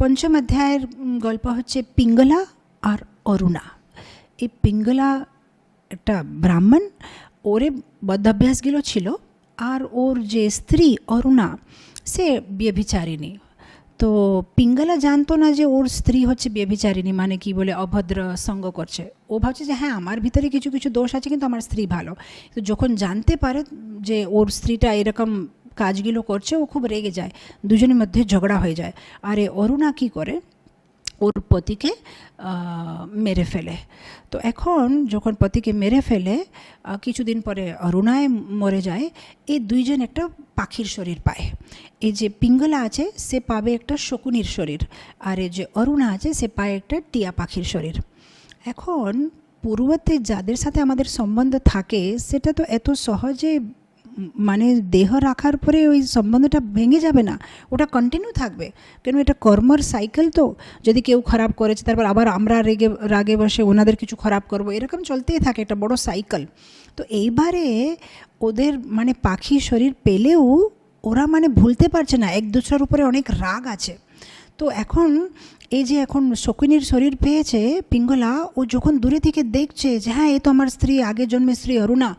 পঞ্চম অধ্যায়ের গল্প হচ্ছে পিঙ্গলা আর অরুণা। এই পিঙ্গলা একটা ব্রাহ্মণ, ওরে বদাভ্যাসগুলো ছিল, আর ওর যে স্ত্রী অরুণা সে ব্যভিচারিণী। তো পিঙ্গলা জানতো না যে ওর স্ত্রী হচ্ছে ব্যভিচারিণী, মানে কি বলে অভদ্র সঙ্গ করছে। ও ভাবছে যে হ্যাঁ আমার ভিতরে কিছু কিছু দোষ আছে, কিন্তু আমার স্ত্রী ভালো। তো যখন জানতে পারে যে ওর স্ত্রীটা এরকম কাজগুলো করছে, ও খুব রেগে যায়, দুজনের মধ্যে ঝগড়া হয়ে যায়। আর অরুণা কী করে, ওর পতিকে মেরে ফেলে। তো এখন যখন পতিকে মেরে ফেলে কিছুদিন পরে অরুণায় মরে যায়। এই দুইজন একটা পাখির শরীর পায়। এই যে পিঙ্গলা আছে সে পাবে একটা শকুনির শরীর, আর এই যে অরুণা আছে সে পায় একটা টিয়া পাখির শরীর। এখন পূর্বতে যাদের সাথে আমাদের সম্বন্ধ থাকে সেটা তো এত সহজে মানে দেহ রাখার পরে ওই সম্বন্ধটা ভেঙে যাবে না, ওটা কন্টিনিউ থাকবে। কেন এটা কর্মর সাইকেল। তো যদি কেউ খারাপ করেছে তারপর আবার আমরা রাগে বসে ওনাদের কিছু খারাপ করব, এরকম চলতেই থাকে, একটা বড় সাইকেল। তো এইবারে ওদের মানে পাখি শরীর পেলেও ওরা মানে ভুলতে পারছে না, এক দুসরার উপরে অনেক রাগ আছে। তো এখন এই যে এখন শকুনির শরীর পেয়েছে পিঙ্গলা, ও যখন দূরে থেকে দেখছে যে হ্যাঁ এ তো আমার স্ত্রী, আগের জন্মের স্ত্রী অরুণা,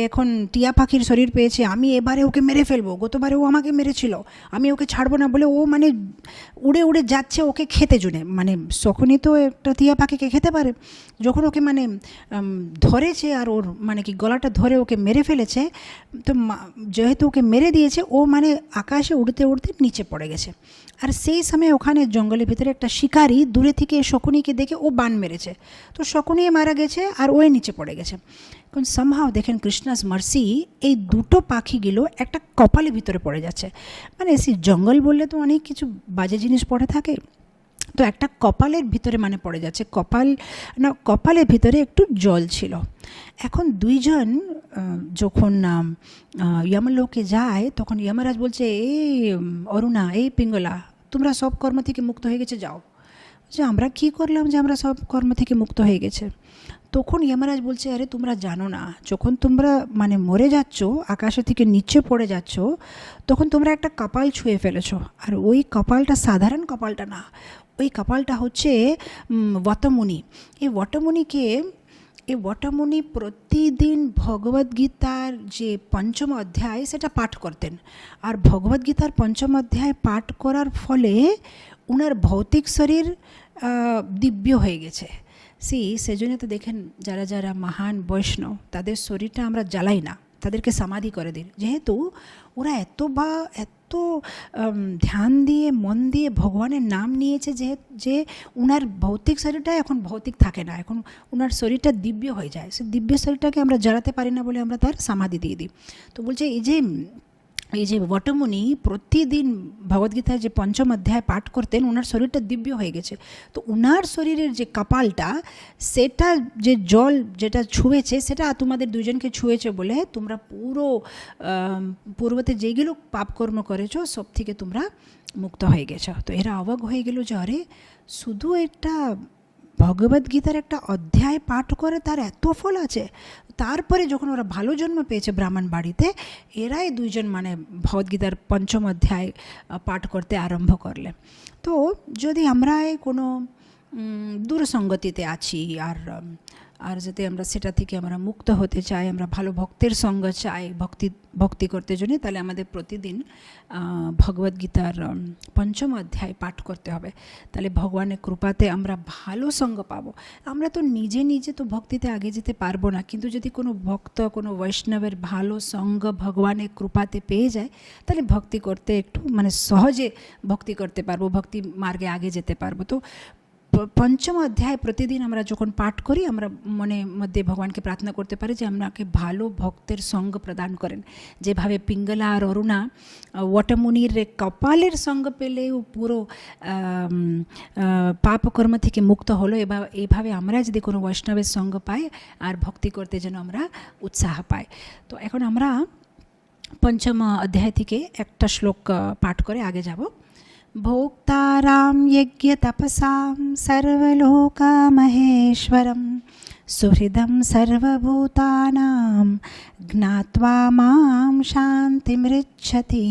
এখন টিয়া পাখির শরীর পেয়েছে, আমি এবারে ওকে মেরে ফেলবো, গতবারে ও আমাকে মেরেছিল, আমি ওকে ছাড়বো না বলে ও মানে উড়ে উড়ে যাচ্ছে ওকে খেতে জন্য। মানে শকুনি তো একটা টিয়া পাখিকে খেতে পারে। যখন ওকে মানে ধরেছে আর ওর মানে কি গলাটা ধরে ওকে মেরে ফেলেছে, তো যেহেতু ওকে মেরে দিয়েছে, ও মানে আকাশে উড়তে উড়তে নিচে পড়ে গেছে। আর সেই সময় ওখানে জঙ্গলের ভিতরে একটা শিকারি দূরে থেকে শকুনিকে দেখে ও বান মেরেছে, তো শকুনি মারা গেছে আর ওয়ে নিচে পড়ে গেছে। কারণ সামহাও দেখেন কৃষ্ণাস মার্সি, এই দুটো পাখিগুলো একটা কপালের ভিতরে পড়ে যাচ্ছে। মানে সেই জঙ্গল বললে তো অনেক কিছু বাজে জিনিস পড়ে থাকে, তো একটা কপালের ভিতরে মানে পড়ে যাচ্ছে। কপালের ভিতরে একটু জল ছিল। এখন দুইজন যখন যমলোকে যায় তখন যমরাজ বলছে, এই অরুণা, এই পিঙ্গলা, তোমরা সব কর্ম থেকে মুক্ত হয়ে গেছে, যাও। যে আমরা কি করলাম যে আমরা সব কর্ম থেকে মুক্ত হয়ে গেছে? তখন যমরাজ বলছে, আরে তোমরা জানো না, যখন তোমরা মানে মরে যাচ্ছ, আকাশে থেকে নিচে পড়ে যাচ্ছ, তখন তোমরা একটা কপাল ছুঁয়ে ফেলেছো। আর ওই কপালটা সাধারণ কপালটা না, ওই কপালটা হচ্ছে বটমুনি। এই বটমুনি প্রতিদিন ভগবদ্গীতার যে পঞ্চম অধ্যায় সেটা পাঠ করতেন। আর ভগবদ্গীতার পঞ্চম অধ্যায় পাঠ করার ফলে ওনার ভৌতিক শরীর দিব্য হয়ে গেছে। সেজন্য তো দেখেন যারা যারা মহান বৈষ্ণব তাদের শরীরটা আমরা জ্বালাই না, তাদেরকে সমাধি করে দিন, যেহেতু ওরা এত ধ্যান দিয়ে মন দিয়ে ভগবানের নাম নিয়েছে যে উনার ভৌতিক শরীরটা এখন ভৌতিক থাকে না, এখন উনার শরীরটা দিব্য হয়ে যায়। সে দিব্য শরীরটাকে আমরা জ্বালাতে পারি না বলে আমরা তার সমাধি দিয়ে দিই। তো বলছে এই যে বটমুনি প্রতিদিন ভগবদ্গীতার যে পঞ্চম অধ্যায় পাঠ করতেন, ওনার শরীরটা দিব্য হয়ে গেছে। তো ওনার শরীরের যে কপালটা, সেটা যে জল যেটা ছুঁয়েছে, সেটা তোমাদের দুজনকে ছুঁয়েছে বলে তোমরা পুরো পূর্বতে যেগুলো পাপকর্ম করেছো সব থেকে তোমরা মুক্ত হয়ে গেছো। তো এরা অবাক হয়ে গেল যে আরে শুধু একটা ভগবদ্গীতার একটা অধ্যায় পাঠ করে তার এত ফল আছে। তারপরে যখন ওরা ভালো জন্ম পেয়েছে ব্রাহ্মণ বাড়িতে, এরাই দুইজন মানে ভগবদ্গীতার পঞ্চম অধ্যায় পাঠ করতে আরম্ভ করলে। তো যদি আমরা কোনো দূরসঙ্গতিতে আছি আর যাতে আমরা সেটা থেকে আমরা মুক্ত হতে চাই, আমরা ভালো ভক্তের সঙ্গ চাই ভক্তি করতে জন্য, তাহলে আমাদের প্রতিদিন ভগবদ্গীতার পঞ্চম অধ্যায় পাঠ করতে হবে। তাহলে ভগবানের কৃপাতে আমরা ভালো সঙ্গ পাবো। আমরা তো নিজে তো ভক্তিতে আগে যেতে পারবো না, কিন্তু যদি কোনো ভক্ত কোনো বৈষ্ণবের ভালো সঙ্গ ভগবানের কৃপাতে পেয়ে যায়, তাহলে ভক্তি করতে একটু মানে সহজে ভক্তি করতে পারবো, ভক্তি মার্গে আগে যেতে পারবো। তো পঞ্চম অধ্যায় প্রতিদিন আমরা যখন পাঠ করি, আমরা মনের মধ্যে ভগবানকে প্রার্থনা করতে পারি যে আমাকে ভালো ভক্তের সঙ্গ প্রদান করেন। যেভাবে পিঙ্গলা আর অরুণা বটমুনির কপালের সঙ্গ পেলেও পুরো পাপকর্ম থেকে মুক্ত হলো, এইভাবে আমরা যদি কোনো বৈষ্ণবের সঙ্গ পাই আর ভক্তি করতে যেন আমরা উৎসাহ পাই। তো এখন আমরা পঞ্চম অধ্যায় থেকে একটা শ্লোক পাঠ করে আগে যাব। भोक्तारां यज्ञतपसां सर्वलोकमहेश्वरं सुहृदं सर्वभूतानां ज्ञात्वा मां शान्तिमृच्छति।